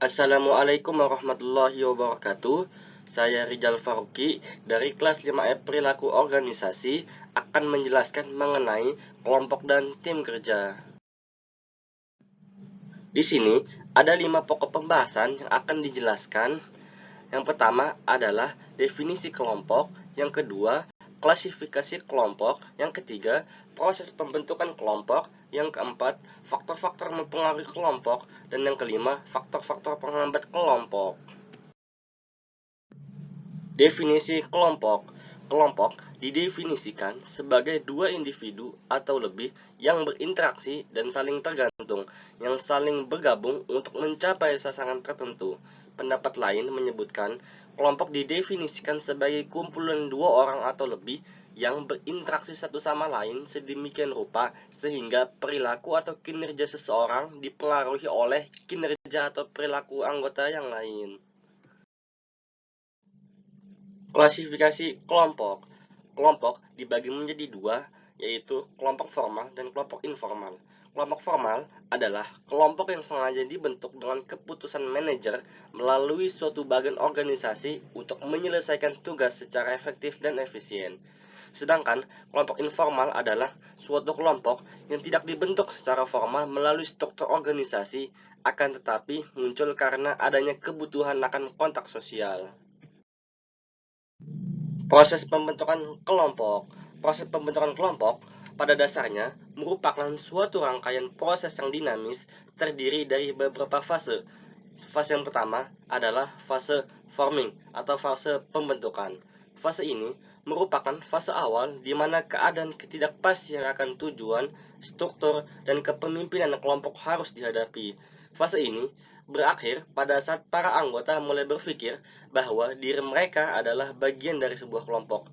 Assalamualaikum warahmatullahi wabarakatuh. Saya Rizal Faruqi dari kelas 5F Perilaku Organisasi akan menjelaskan mengenai kelompok dan tim kerja. Di sini ada 5 pokok pembahasan yang akan dijelaskan. Yang pertama adalah definisi kelompok, yang kedua klasifikasi kelompok, yang ketiga proses pembentukan kelompok, yang keempat faktor-faktor mempengaruhi kelompok, dan yang kelima faktor-faktor penghambat kelompok. Definisi kelompok. Kelompok didefinisikan sebagai dua individu atau lebih yang berinteraksi dan saling tergantung, yang saling bergabung untuk mencapai sasaran tertentu. Pendapat lain menyebutkan kelompok didefinisikan sebagai kumpulan dua orang atau lebih yang berinteraksi satu sama lain sedemikian rupa sehingga perilaku atau kinerja seseorang dipengaruhi oleh kinerja atau perilaku anggota yang lain. Klasifikasi kelompok. Kelompok dibagi menjadi dua, yaitu kelompok formal dan kelompok informal. Kelompok formal adalah kelompok yang sengaja dibentuk dengan keputusan manajer melalui suatu bagian organisasi untuk menyelesaikan tugas secara efektif dan efisien. Sedangkan kelompok informal adalah suatu kelompok yang tidak dibentuk secara formal melalui struktur organisasi, akan tetapi muncul karena adanya kebutuhan akan kontak sosial. Proses pembentukan kelompok. Proses pembentukan kelompok pada dasarnya merupakan suatu rangkaian proses yang dinamis terdiri dari beberapa fase. Fase yang pertama adalah fase forming atau fase pembentukan. Fase ini merupakan fase awal di mana keadaan ketidakpastian akan tujuan, struktur, dan kepemimpinan kelompok harus dihadapi. Fase ini berakhir pada saat para anggota mulai berpikir bahwa diri mereka adalah bagian dari sebuah kelompok.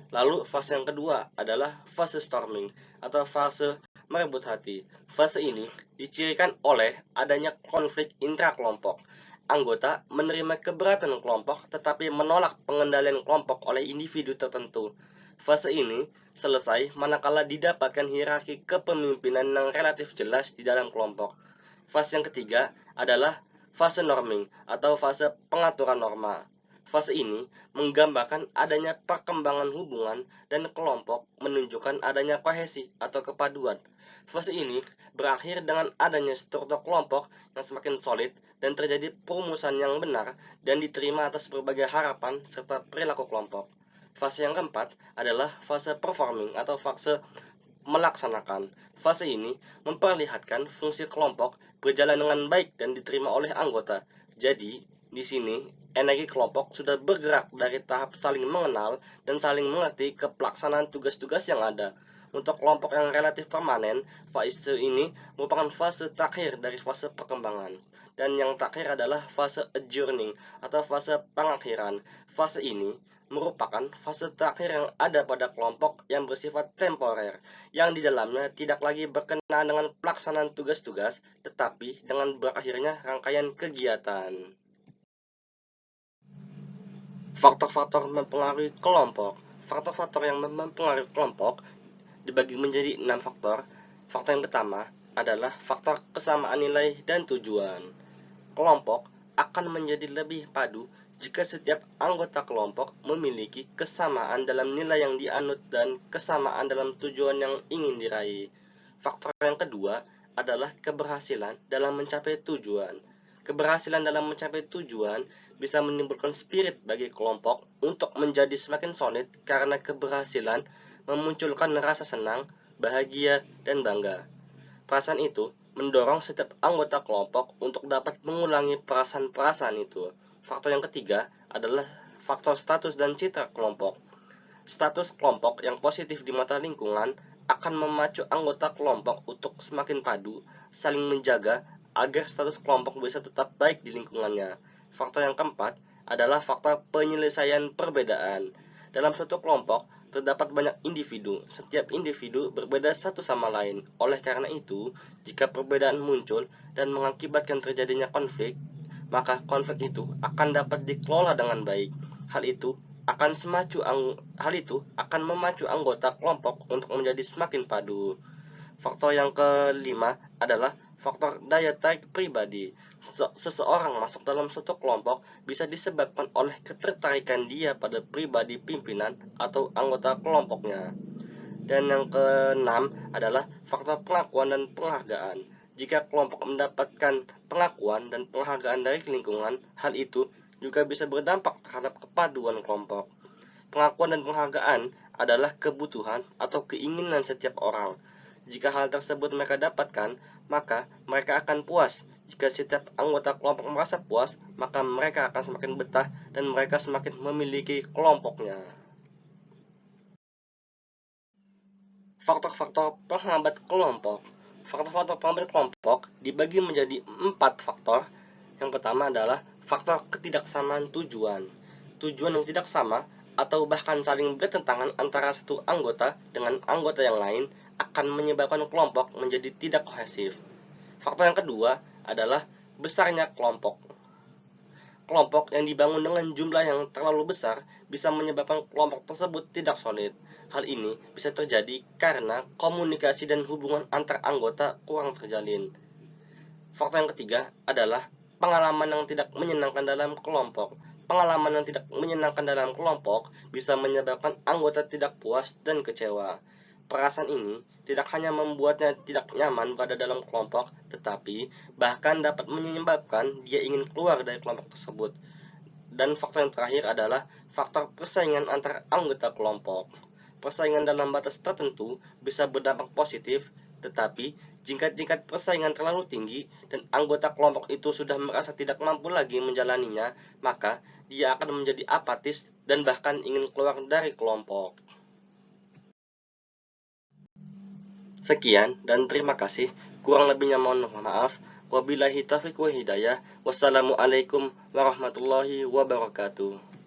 Lalu fase yang kedua adalah fase storming atau fase merebut hati. Fase ini dicirikan oleh adanya konflik intrakelompok. Anggota menerima keberatan kelompok tetapi menolak pengendalian kelompok oleh individu tertentu. Fase ini selesai manakala didapatkan hierarki kepemimpinan yang relatif jelas di dalam kelompok. Fase yang ketiga adalah fase norming atau fase pengaturan norma. Fase ini menggambarkan adanya perkembangan hubungan dan kelompok menunjukkan adanya kohesi atau kepaduan. Fase ini berakhir dengan adanya struktur kelompok yang semakin solid dan terjadi perumusan yang benar dan diterima atas berbagai harapan serta perilaku kelompok. Fase yang keempat adalah fase performing atau fase melaksanakan. Fase ini memperlihatkan fungsi kelompok berjalan dengan baik dan diterima oleh anggota. Jadi, di sini energi kelompok sudah bergerak dari tahap saling mengenal dan saling mengerti ke pelaksanaan tugas-tugas yang ada. Untuk kelompok yang relatif permanen, fase ini merupakan fase terakhir dari fase perkembangan. Dan yang terakhir adalah fase adjourning atau fase pengakhiran. Fase ini merupakan fase terakhir yang ada pada kelompok yang bersifat temporer, yang di dalamnya tidak lagi berkenaan dengan pelaksanaan tugas-tugas, tetapi dengan berakhirnya rangkaian kegiatan. Faktor-faktor mempengaruhi kelompok. Faktor-faktor yang mempengaruhi kelompok dibagi menjadi 6 faktor. Faktor yang pertama adalah faktor kesamaan nilai dan tujuan. Kelompok akan menjadi lebih padu jika setiap anggota kelompok memiliki kesamaan dalam nilai yang dianut dan kesamaan dalam tujuan yang ingin diraih. Faktor yang kedua adalah keberhasilan dalam mencapai tujuan. Keberhasilan dalam mencapai tujuan bisa menimbulkan spirit bagi kelompok untuk menjadi semakin solid karena keberhasilan memunculkan rasa senang, bahagia, dan bangga. Perasaan itu mendorong setiap anggota kelompok untuk dapat mengulangi perasaan-perasaan itu. Faktor yang ketiga adalah faktor status dan citra kelompok. Status kelompok yang positif di mata lingkungan akan memacu anggota kelompok untuk semakin padu, saling menjaga agar status kelompok bisa tetap baik di lingkungannya. Faktor yang keempat adalah faktor penyelesaian perbedaan. Dalam suatu kelompok, terdapat banyak individu. Setiap individu berbeda satu sama lain. Oleh karena itu, jika perbedaan muncul dan mengakibatkan terjadinya konflik, maka konflik itu akan dapat dikelola dengan baik. Hal itu akan memacu anggota kelompok untuk menjadi semakin padu. Faktor yang kelima adalah faktor daya tarik pribadi. Seseorang masuk dalam suatu kelompok bisa disebabkan oleh ketertarikan dia pada pribadi pimpinan atau anggota kelompoknya. Dan yang keenam adalah faktor pengakuan dan penghargaan. Jika kelompok mendapatkan pengakuan dan penghargaan dari lingkungan, hal itu juga bisa berdampak terhadap kepaduan kelompok. Pengakuan dan penghargaan adalah kebutuhan atau keinginan setiap orang. Jika hal tersebut mereka dapatkan, maka mereka akan puas. Jika setiap anggota kelompok merasa puas, maka mereka akan semakin betah dan mereka semakin memiliki kelompoknya. Faktor-faktor penghambat kelompok. Faktor-faktor penghambat kelompok dibagi menjadi 4 faktor. Yang pertama adalah faktor ketidaksamaan tujuan. Tujuan yang tidak sama atau bahkan saling bertentangan antara satu anggota dengan anggota yang lain akan menyebabkan kelompok menjadi tidak kohesif. Faktor yang kedua adalah besarnya kelompok. Kelompok yang dibangun dengan jumlah yang terlalu besar bisa menyebabkan kelompok tersebut tidak solid. Hal ini bisa terjadi karena komunikasi dan hubungan antar anggota kurang terjalin. Faktor yang ketiga adalah pengalaman yang tidak menyenangkan dalam kelompok. Pengalaman yang tidak menyenangkan dalam kelompok bisa menyebabkan anggota tidak puas dan kecewa. Perasaan ini tidak hanya membuatnya tidak nyaman berada dalam kelompok, tetapi bahkan dapat menyebabkan dia ingin keluar dari kelompok tersebut. Dan faktor yang terakhir adalah faktor persaingan antar anggota kelompok. Persaingan dalam batas tertentu bisa berdampak positif, tetapi jika tingkat persaingan terlalu tinggi dan anggota kelompok itu sudah merasa tidak mampu lagi menjalaninya, maka dia akan menjadi apatis dan bahkan ingin keluar dari kelompok. Sekian dan terima kasih. Kurang lebihnya mohon maaf. Wabillahi taufiq wa hidayah. Wassalamualaikum warahmatullahi wabarakatuh.